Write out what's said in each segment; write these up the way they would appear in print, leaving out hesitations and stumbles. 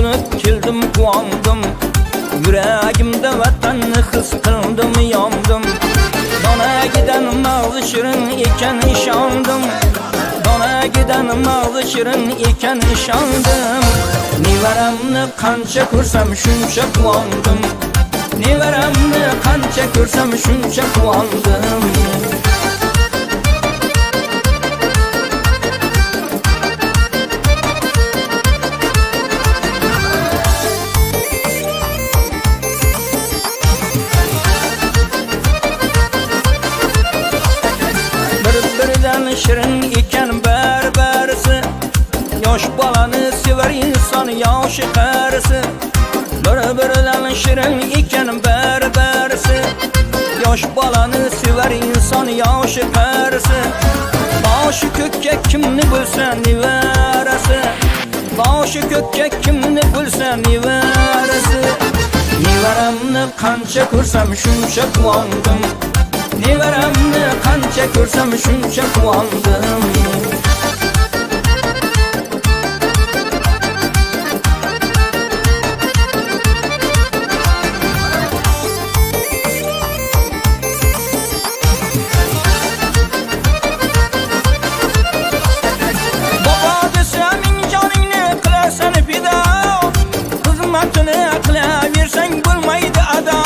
ko'rib keldim quvondim. Yuragimda vatanni his qildim yondim. Donagidan mag'zi shirin ekan ishondim. Donagidan mag'zi shirin ekan ishondim. Nevaramni qancha ko'rsam shuncha quvondim. Nevaramni qancha ko'rsam shuncha quvondim. Bir-biridan shirin ekan barbarisi. Yosh bolani sevar inson yoshi qarisi. Bir-biridan shirin ekan barbarisi. Yosh bolani sevar inson yoshi qarisi. Boshi ko'kka kimni bo'lsa nevarasi. Boshi ko'kka kimni bo'lsa nevarasi. Nevaramni qancha ko'rsam shuncha quvondim. Nevaramni qancha ko'rsam shuncha quvondim. Bobo desam joningni qilasan fido. Xizmatini qilaversang bo'lmaydi ado.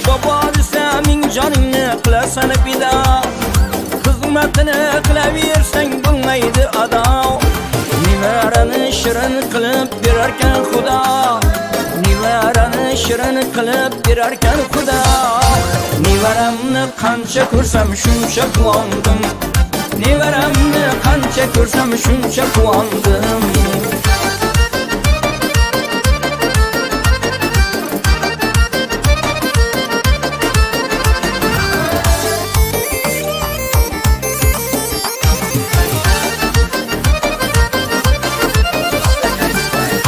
Bobo desam joningni qilasan fido. Xizmatini qilaversang bo'lmaydi ado. Nevarani shirin qilib berarkan Xudo. Nevarani shirin qilib berarkan Xudo. Nevaramni qancha ko'rsam shuncha quvondim. Nevaramni qancha ko'rsam shuncha quvondim.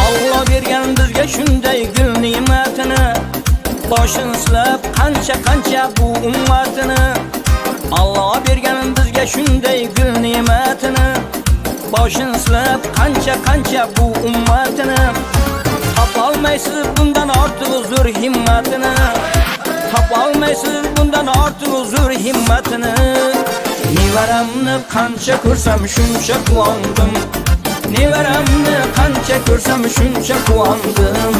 Alloh bergan bizga shunday gul ne'matini. Boshini silab qancha bu ummatini. Alloh bergan bizga shunday gul ne'matini. Boshini silab qancha bu ummatini. Topolmaysiz bundan ortiq zo'r himmatini. Topolmaysiz bundan ortiq zo'r himmatini. Nevaramni qancha ko'rsam shuncha quvondim. Nevaramni qancha ko'rsam shuncha quvondim.